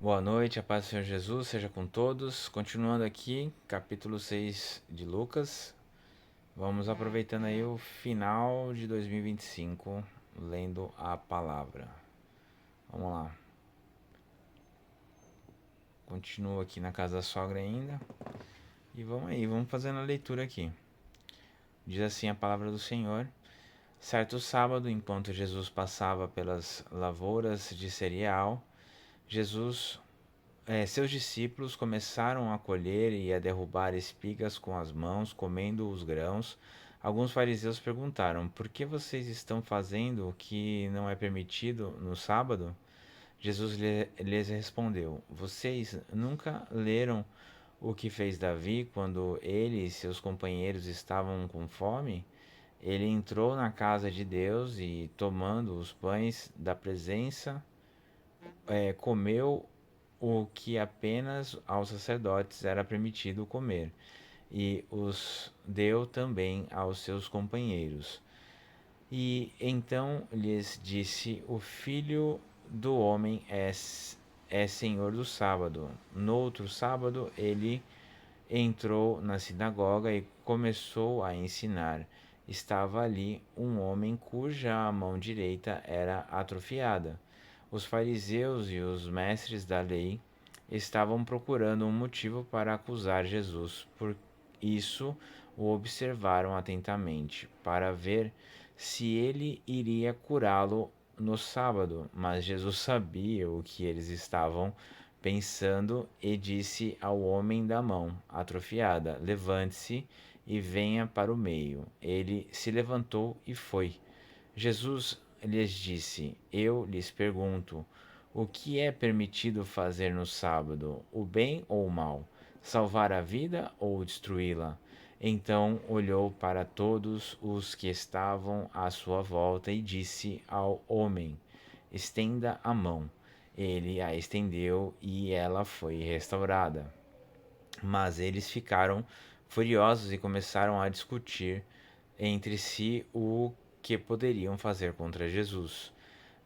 Boa noite, a paz do Senhor Jesus seja com todos. Continuando aqui, capítulo 6 de Lucas. Vamos aproveitando aí o final de 2025, lendo a palavra. Vamos lá. Continuo aqui na casa da sogra ainda. E vamos aí, vamos fazendo a leitura aqui. Diz assim a palavra do Senhor. Certo sábado, enquanto Jesus passava pelas lavouras de cereal, seus discípulos começaram a colher e a derrubar espigas com as mãos, comendo os grãos. Alguns fariseus perguntaram: Por que vocês estão fazendo o que não é permitido no sábado? Jesus lhes respondeu: Vocês nunca leram o que fez Davi quando ele e seus companheiros estavam com fome? Ele entrou na casa de Deus e, tomando os pães da presença, comeu o que apenas aos sacerdotes era permitido comer, e os deu também aos seus companheiros. E então lhes disse: O filho do homem é senhor do sábado. No outro sábado, ele entrou na sinagoga e começou a ensinar. Estava ali um homem cuja mão direita era atrofiada. Os fariseus e os mestres da lei estavam procurando um motivo para acusar Jesus. Por isso o observaram atentamente, para ver se ele iria curá-lo no sábado. Mas Jesus sabia o que eles estavam pensando e disse ao homem da mão atrofiada: Levante-se e venha para o meio. Ele se levantou e foi. Jesus lhes disse: Eu lhes pergunto, o que é permitido fazer no sábado, o bem ou o mal? Salvar a vida ou destruí-la? Então olhou para todos os que estavam à sua volta e disse ao homem: Estenda a mão. Ele a estendeu e ela foi restaurada. Mas eles ficaram furiosos e começaram a discutir entre si o que poderiam fazer contra Jesus.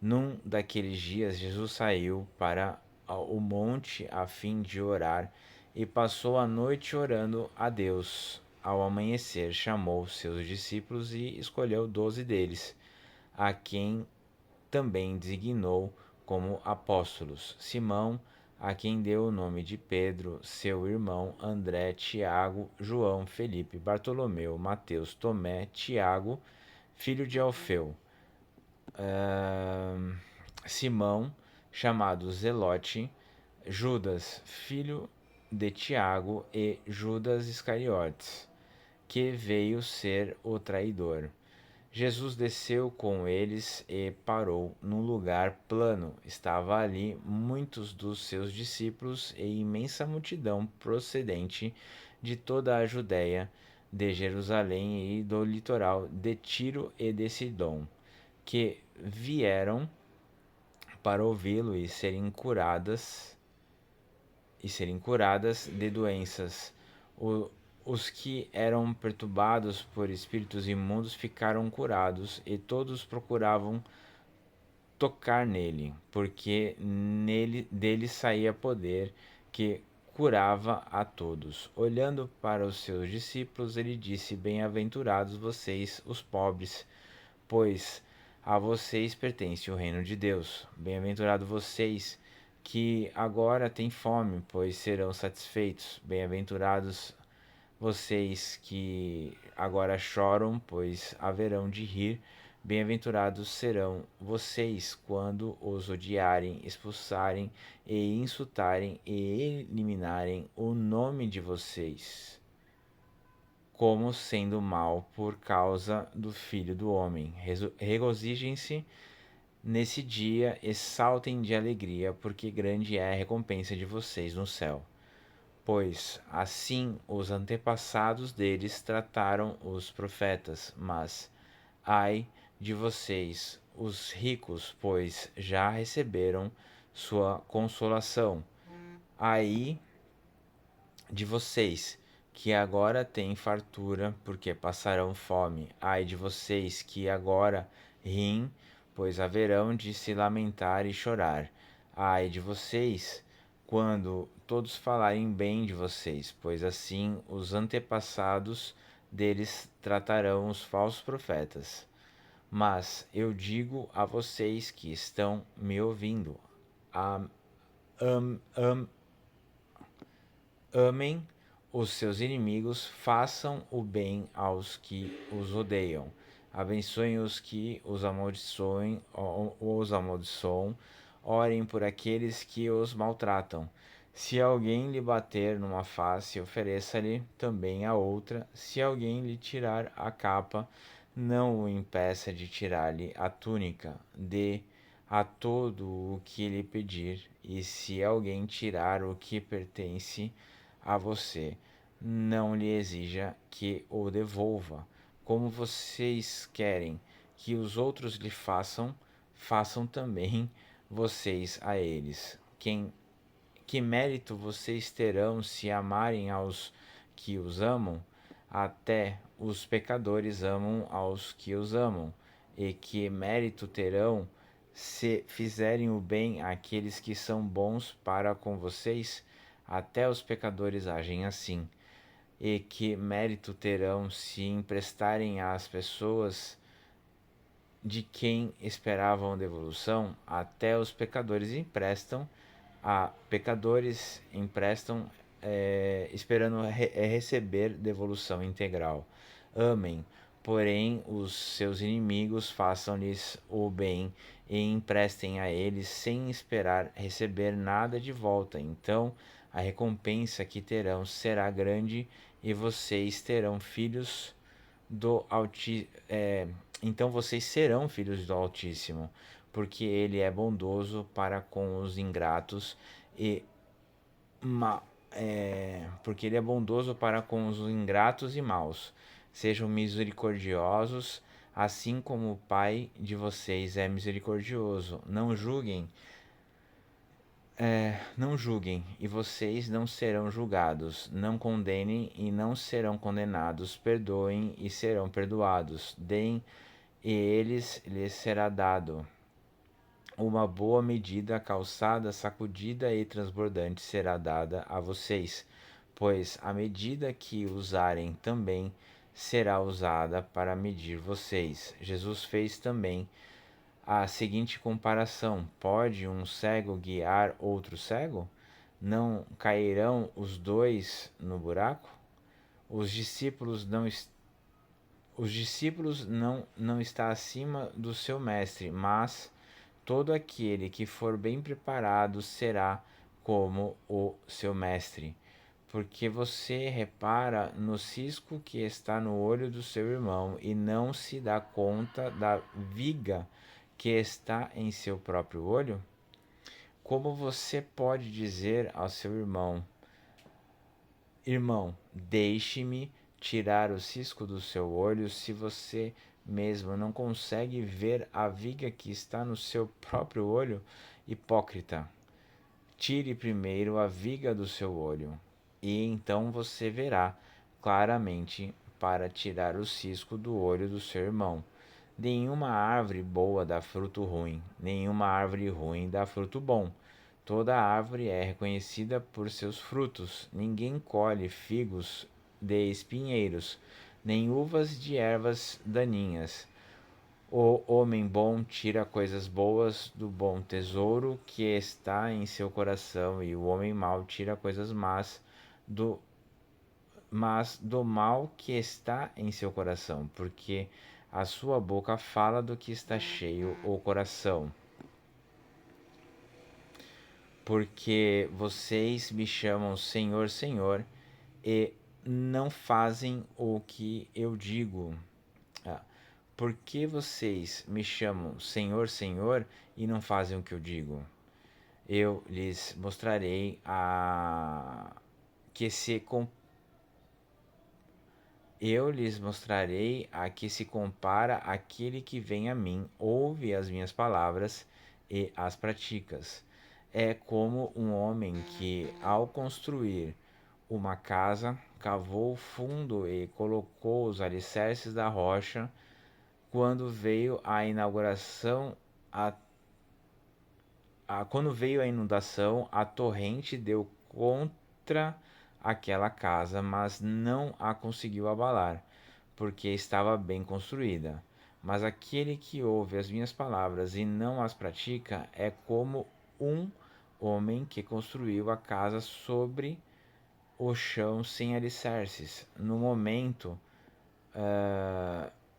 Num daqueles dias, Jesus saiu para o monte a fim de orar e passou a noite orando a Deus. Ao amanhecer, chamou seus discípulos e escolheu 12 deles, a quem também designou como apóstolos: Simão, a quem deu o nome de Pedro, seu irmão André, Tiago, João, Felipe, Bartolomeu, Mateus, Tomé, Tiago, filho de Alfeu, Simão, chamado Zelote, Judas, filho de Tiago, e Judas Iscariotes, que veio ser o traidor. Jesus desceu com eles e parou num lugar plano. Estava ali muitos dos seus discípulos e imensa multidão procedente de toda a Judéia, de Jerusalém e do litoral de Tiro e de Sidom, que vieram para ouvi-lo e serem curadas de doenças. O, os que eram perturbados por espíritos imundos ficaram curados, e todos procuravam tocar nele, porque dele saía poder que curava a todos. Olhando para os seus discípulos, ele disse: Bem-aventurados vocês, os pobres, pois a vocês pertence o reino de Deus. Bem-aventurados vocês que agora têm fome, pois serão satisfeitos. Bem-aventurados vocês que agora choram, pois haverão de rir. Bem-aventurados serão vocês quando os odiarem, expulsarem e insultarem e eliminarem o nome de vocês como sendo mal por causa do Filho do Homem. Regozijem-se nesse dia e saltem de alegria, porque grande é a recompensa de vocês no céu. Pois assim os antepassados deles trataram os profetas. Mas ai de vocês, os ricos, pois já receberam sua consolação. Ai de vocês, que agora têm fartura, porque passarão fome. Ai de vocês que agora riem, pois haverão de se lamentar e chorar. Ai de vocês, quando todos falarem bem de vocês, pois assim os antepassados deles tratarão os falsos profetas. Mas eu digo a vocês que estão me ouvindo, am, am, am, amem os seus inimigos, façam o bem aos que os odeiam, abençoem os que os amaldiçoam, orem por aqueles que os maltratam. Se alguém lhe bater numa face, ofereça-lhe também a outra. Se alguém lhe tirar a capa, não o impeça de tirar-lhe a túnica. Dê a todo o que lhe pedir, e se alguém tirar o que pertence a você, não lhe exija que o devolva. Como vocês querem que os outros lhe façam, façam também vocês a eles. Que mérito vocês terão se amarem aos que os amam? Até os pecadores amam aos que os amam. E que mérito terão se fizerem o bem àqueles que são bons para com vocês? Até os pecadores agem assim. E que mérito terão se emprestarem às pessoas de quem esperavam devolução? Até os pecadores emprestam esperando receber devolução integral. Amem, porém, os seus inimigos, façam-lhes o bem e emprestem a eles sem esperar receber nada de volta. Então a recompensa que terão será grande e vocês terão filhos do Altíssimo. Então vocês serão filhos do Altíssimo, porque ele é bondoso para com os ingratos e ma, porque ele é bondoso para com os ingratos e maus. Sejam misericordiosos, assim como o Pai de vocês é misericordioso. Não julguem, e vocês não serão julgados. Não condenem, e não serão condenados. Perdoem, e serão perdoados. Deem, e lhes será dado. Uma boa medida, calçada, sacudida e transbordante será dada a vocês, pois a medida que usarem também será usada para medir vocês. Jesus fez também a seguinte comparação: pode um cego guiar outro cego? Não cairão os dois no buraco? Os discípulos não não está acima do seu mestre, mas todo aquele que for bem preparado será como o seu mestre. Porque você repara no cisco que está no olho do seu irmão e não se dá conta da viga que está em seu próprio olho? Como você pode dizer ao seu irmão: Irmão, deixe-me tirar o cisco do seu olho, se você mesmo não consegue ver a viga que está no seu próprio olho? Hipócrita, tire primeiro a viga do seu olho, e então você verá claramente para tirar o cisco do olho do seu irmão. Nenhuma árvore boa dá fruto ruim, nenhuma árvore ruim dá fruto bom. Toda árvore é reconhecida por seus frutos. Ninguém colhe figos de espinheiros, nem uvas de ervas daninhas. O homem bom tira coisas boas do bom tesouro que está em seu coração, e o homem mau tira coisas do, mas do mal que está em seu coração, porque a sua boca fala do que está cheio o coração. Porque vocês me chamam Senhor, Senhor, e não fazem o que eu digo. Ah, por que vocês me chamam Senhor, Senhor, e não fazem o que eu digo? Eu lhes mostrarei a que se eu lhes mostrarei a que se compara aquele que vem a mim, ouve as minhas palavras e as praticas. É como um homem que, ao construir uma casa, cavou fundo e colocou os alicerces da rocha. Quando veio a inauguração, a quando veio a inundação, a torrente deu contra aquela casa, mas não a conseguiu abalar, porque estava bem construída. Mas aquele que ouve as minhas palavras e não as pratica é como um homem que construiu a casa sobre o chão sem alicerces. No momento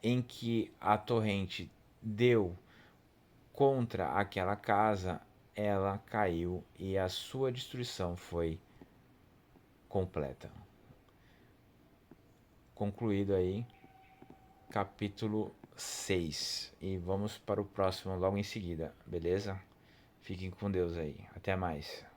em que a torrente deu contra aquela casa, ela caiu e a sua destruição foi completa. Concluído aí, capítulo 6. E vamos para o próximo logo em seguida, beleza? Fiquem com Deus aí. Até mais.